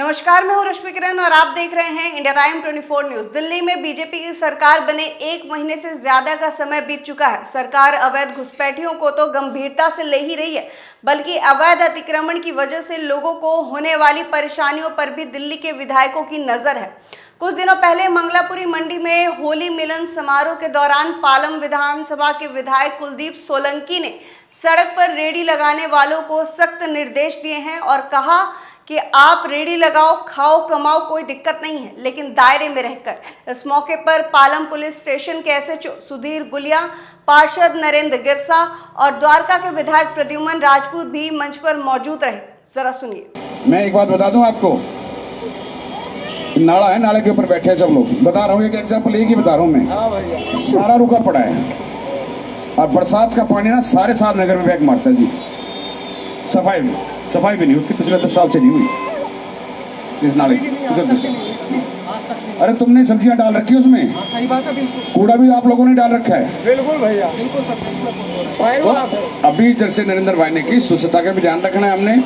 नमस्कार, मैं हूं रश्मि किरण और आप देख रहे हैं इंडिया टाइम 24 न्यूज। दिल्ली में बीजेपी की सरकार बने 1 महीने से ज्यादा का समय बीत चुका है। सरकार अवैध घुसपैठियों को तो गंभीरता से ले ही रही है, बल्कि अवैध अतिक्रमण की वजह से लोगों को होने वाली परेशानियों पर भी दिल्ली के विधायकों की नजर है। कुछ दिनों पहले मंगलापुरी मंडी में होली मिलन समारोह के दौरान पालम विधानसभा के विधायक कुलदीप सोलंकी ने सड़क पर रेहड़ी लगाने वालों को सख्त निर्देश दिए हैं और कहा कि आप रेहड़ी लगाओ, खाओ, कमाओ, कोई दिक्कत नहीं है, लेकिन दायरे में रहकर। इस मौके पर पालम पुलिस स्टेशन के एसएचओ सुधीर गुलिया, पार्षद नरेंद्र गिरसा और द्वारका के विधायक प्रद्युमन राजपूत भी मंच पर मौजूद रहे। जरा सुनिए। मैं एक बात बता दूं आपको, नाला है, नाले के ऊपर बैठे हैं सब लोग। बता रहा हूँ, एक एग्जाम्पल एक ही बता रहा हूँ मैं। सारा रुका पड़ा है और बरसात का पानी ना सारे साल नगर में बैग मारता है जी। सफाई भी नहीं हुई, पिछले 10 साल से नहीं हुई इस नाले की। अरे तुमने सब्जियां डाल रखी है उसमें। सही बात है, बिल्कुल। कूड़ा भी आप लोगों ने डाल रखा है। बिल्कुल भैया, बिल्कुल सच। अभी जैसे नरेंद्र भाई ने की, स्वच्छता का भी ध्यान रखना है, हमने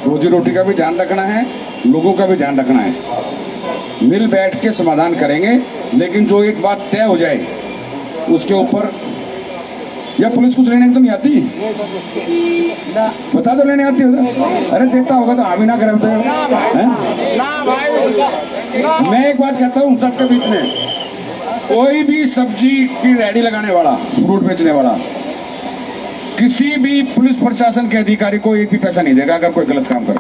रोजी रोटी का भी ध्यान रखना है, लोगों का भी ध्यान रखना है। मिल बैठ के समाधान करेंगे, लेकिन जो एक बात तय हो जाए उसके ऊपर। या पुलिस कुछ लेने तो नहीं आती? बता दो, लेने आती होगा। अरे देता होगा तो हामी ना करे। मैं एक बात कहता हूँ सबके बीच में, कोई भी सब्जी की रेहड़ी लगाने वाला, फ्रूट बेचने वाला, किसी भी पुलिस प्रशासन के अधिकारी को एक भी पैसा नहीं देगा अगर कोई गलत काम करे।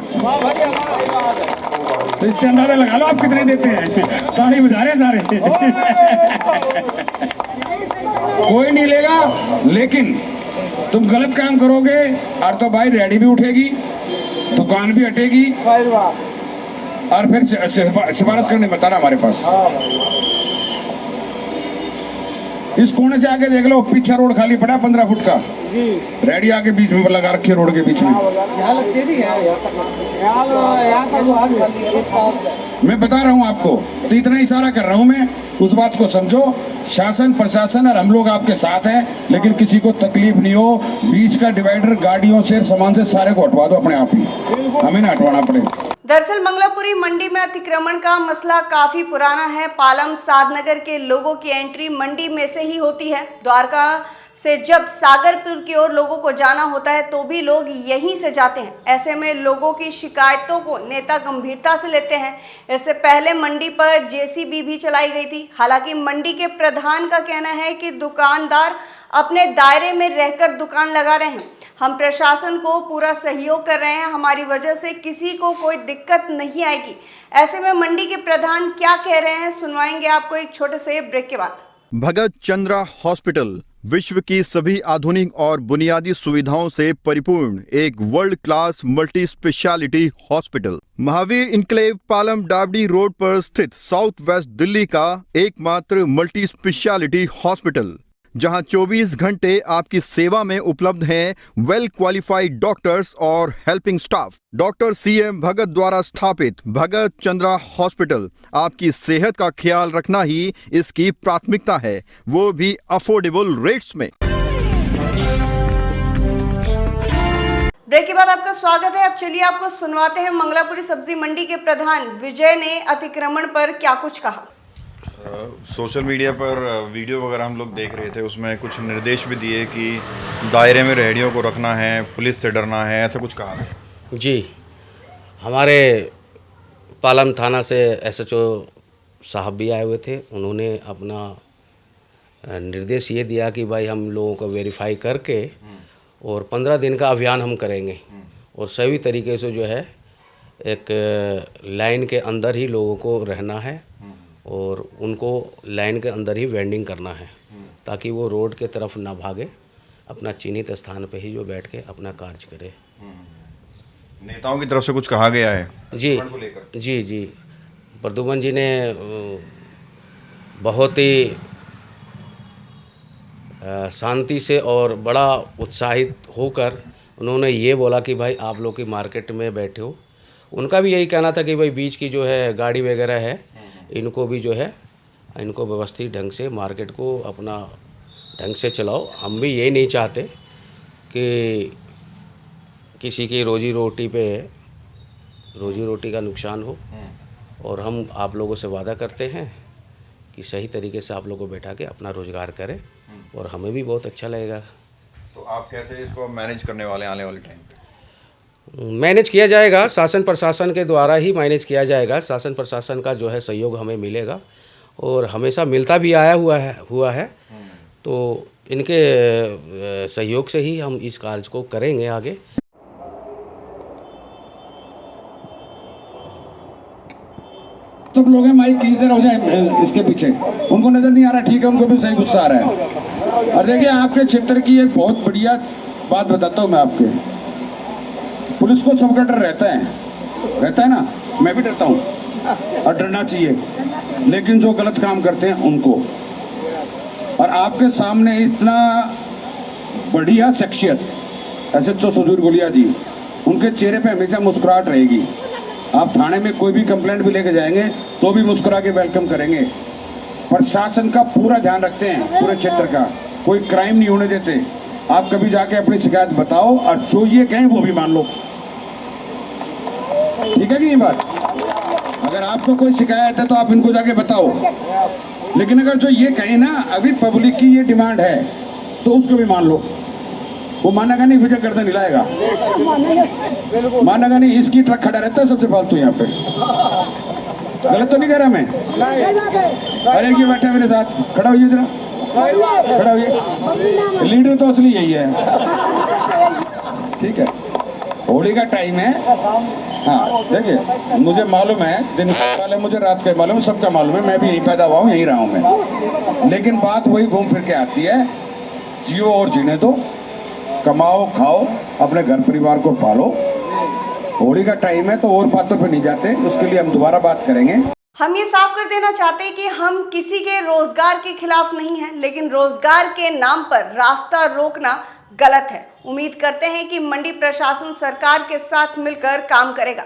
तो इससे अंदाजा लगा लो आप कितने देते हैं। ताली बजा रहे सारे। कोई नहीं लेगा, लेकिन तुम गलत काम करोगे और तो भाई रेहड़ी भी उठेगी, दुकान भी हटेगी और फिर सिफारिश करने बताना हमारे पास। इस कोने से आगे देख लो, पीछे रोड खाली पड़ा 15 फुट का, रेहड़ी आके बीच में लगा रखी है, रोड के बीच में। मैं बता रहा हूँ आपको, तो इतना इशारा कर रहा हूँ मैं, उस बात को समझो। शासन प्रशासन और हम लोग आपके साथ हैं, लेकिन किसी को तकलीफ नहीं हो। बीच का डिवाइडर गाड़ियों से, सामान से सारे को हटवा दो अपने आप ही, हमें ना हटवाना पड़े। दरअसल मंगलापुरी मंडी में अतिक्रमण का मसला काफी पुराना है। पालम सादनगर के लोगों की एंट्री मंडी में से ही होती है। द्वारका से जब सागरपुर की ओर लोगों को जाना होता है तो भी लोग यहीं से जाते हैं। ऐसे में लोगों की शिकायतों को नेता गंभीरता से लेते हैं। इससे पहले मंडी पर जेसीबी भी चलाई गई थी। हालांकि मंडी के प्रधान का कहना है कि दुकानदार अपने दायरे में रहकर दुकान लगा रहे हैं। हम प्रशासन को पूरा सहयोग कर रहे हैं, हमारी वजह से किसी को कोई दिक्कत नहीं आएगी। ऐसे में मंडी के प्रधान क्या कह रहे हैं, सुनवाएंगे आपको एक छोटे से ब्रेक के बाद। भगत चंद्रा हॉस्पिटल विश्व की सभी आधुनिक और बुनियादी सुविधाओं से परिपूर्ण एक world class multi speciality hospital, Mahavir enclave Palam डावडी रोड पर स्थित साउथ वेस्ट दिल्ली का एकमात्र मल्टी स्पेशलिटी हॉस्पिटल, जहां 24 घंटे आपकी सेवा में उपलब्ध हैं वेल क्वालिफाइड डॉक्टर्स और हेल्पिंग स्टाफ। डॉक्टर CM भगत द्वारा स्थापित भगत चंद्रा हॉस्पिटल आपकी सेहत का ख्याल रखना ही इसकी प्राथमिकता है, वो भी अफोर्डेबल रेट्स में। ब्रेक के बाद आपका स्वागत है। अब चलिए आपको सुनवाते हैं मंगलापुरी सब्जी मंडी के प्रधान विजय ने अतिक्रमण पर क्या कुछ कहा। सोशल मीडिया पर वीडियो वगैरह हम लोग देख रहे थे, उसमें कुछ निर्देश भी दिए कि दायरे में रेहड़ियों को रखना है, पुलिस से डरना है, ऐसा कुछ कहा है जी। हमारे पालम थाना से SHO साहब भी आए हुए थे। उन्होंने अपना निर्देश ये दिया कि भाई हम लोगों को वेरीफाई करके और 15 दिन का अभियान हम करेंगे और सभी तरीके से जो है एक लाइन के अंदर ही लोगों को रहना है और उनको लाइन के अंदर ही वेंडिंग करना है, ताकि वो रोड के तरफ ना भागे, अपना चिन्हित स्थान पे ही जो बैठ के अपना कार्य करे। नेताओं की तरफ से कुछ कहा गया है जी। प्रद्युमन जी ने बहुत ही शांति से और बड़ा उत्साहित होकर उन्होंने ये बोला कि भाई आप लोग की मार्केट में बैठे हो। उनका भी यही कहना था कि भाई बीच की जो है गाड़ी वगैरह है, इनको भी जो है इनको व्यवस्थित ढंग से मार्केट को अपना ढंग से चलाओ। हम भी यही नहीं चाहते कि किसी की रोजी रोटी पे रोजी रोटी का नुकसान हो। और हम आप लोगों से वादा करते हैं कि सही तरीके से आप लोगों को बैठा के अपना रोज़गार करें और हमें भी बहुत अच्छा लगेगा। तो आप कैसे इसको मैनेज करने वाले हैं आने वाले टाइम पे? मैनेज किया जाएगा, शासन प्रशासन के द्वारा ही मैनेज किया जाएगा। शासन प्रशासन का जो है सहयोग हमें मिलेगा और हमेशा मिलता भी आया हुआ है। तो इनके सहयोग से ही हम इस कार्य को करेंगे आगे। सब लोग हैं माइक किधर हो जाए इसके पीछे, उनको नजर नहीं आ रहा, ठीक है, उनको भी सही गुस्सा आ रहा है। और देखिए आपके क्षेत्र की एक बहुत बढ़िया बात बताता हूँ मैं आपके, पुलिस को सबका डर रहता है ना, मैं भी डरता हूँ और डरना चाहिए, लेकिन जो गलत काम करते हैं उनको। और आपके सामने इतना बढ़िया शख्सियत SHO सुधीर गुलिया जी, उनके चेहरे पे हमेशा मुस्कुराहट रहेगी। आप थाने में कोई भी कंप्लेंट भी लेके जाएंगे तो भी मुस्कुरा के वेलकम करेंगे। प्रशासन का पूरा ध्यान रखते हैं, पूरे क्षेत्र का कोई क्राइम नहीं होने देते। आप कभी जाके अपनी शिकायत बताओ और जो ये कहें वो भी मान लो, ठीक है कि नहीं बात? अगर आपको कोई शिकायत है तो आप इनको जाके बताओ, लेकिन अगर जो ये कहें ना अभी पब्लिक की ये डिमांड है तो उसको भी मान लो। वो मानेगा नहीं, विजय गर्दन हिलाएगा, मानेगा नहीं। इसकी ट्रक खड़ा रहता है सबसे फालतू यहाँ पे। गलत तो नहीं कह रहा मैं? अरे क्यों बैठा मेरे साथ, खड़ा होइए जरा, खड़ा होइए। लीडर तो असली यही है, ठीक है। होली का टाइम है। हाँ देखिए, मुझे मालूम है, दिन वाले मुझे रात का मालूम, सबका मालूम है, मैं भी यहीं पैदा हुआ हूँ, यहीं रहा हूँ मैं। लेकिन बात वही घूम फिर के आती है, जियो और जीने दो, कमाओ खाओ, अपने घर परिवार को पालो। होली का टाइम है तो और बातों पे नहीं जाते, उसके लिए हम दोबारा बात करेंगे। हम ये साफ कर देना चाहते हैं कि हम किसी के रोजगार के खिलाफ नहीं हैं, लेकिन रोजगार के नाम पर रास्ता रोकना गलत है। उम्मीद करते हैं कि मंडी प्रशासन सरकार के साथ मिलकर काम करेगा।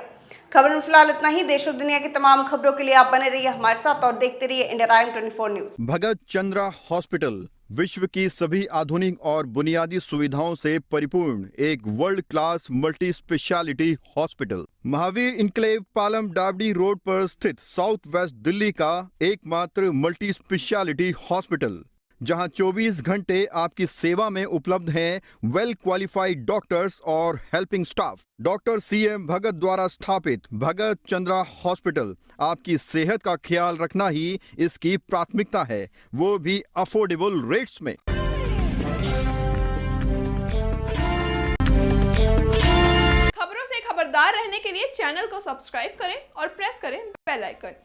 खबर में फिलहाल इतना ही। देश और दुनिया की तमाम खबरों के लिए आप बने रहिए हमारे साथ और देखते रहिए इंडिया टाइम 24 न्यूज। भगत चंद्रा हॉस्पिटल विश्व की सभी आधुनिक और बुनियादी सुविधाओं से परिपूर्ण एक world class multi speciality hospital, Mahavir enclave Palam Dabri road पर स्थित साउथ वेस्ट दिल्ली का एकमात्र मल्टी स्पेशलिटी हॉस्पिटल, जहां 24 घंटे आपकी सेवा में उपलब्ध हैं वेल क्वालिफाइड डॉक्टर्स और हेल्पिंग स्टाफ। डॉक्टर CM भगत द्वारा स्थापित भगत चंद्रा हॉस्पिटल आपकी सेहत का ख्याल रखना ही इसकी प्राथमिकता है, वो भी अफोर्डेबल रेट्स में। खबरों से खबरदार रहने के लिए चैनल को सब्सक्राइब करें और प्रेस करें बेल आइकन।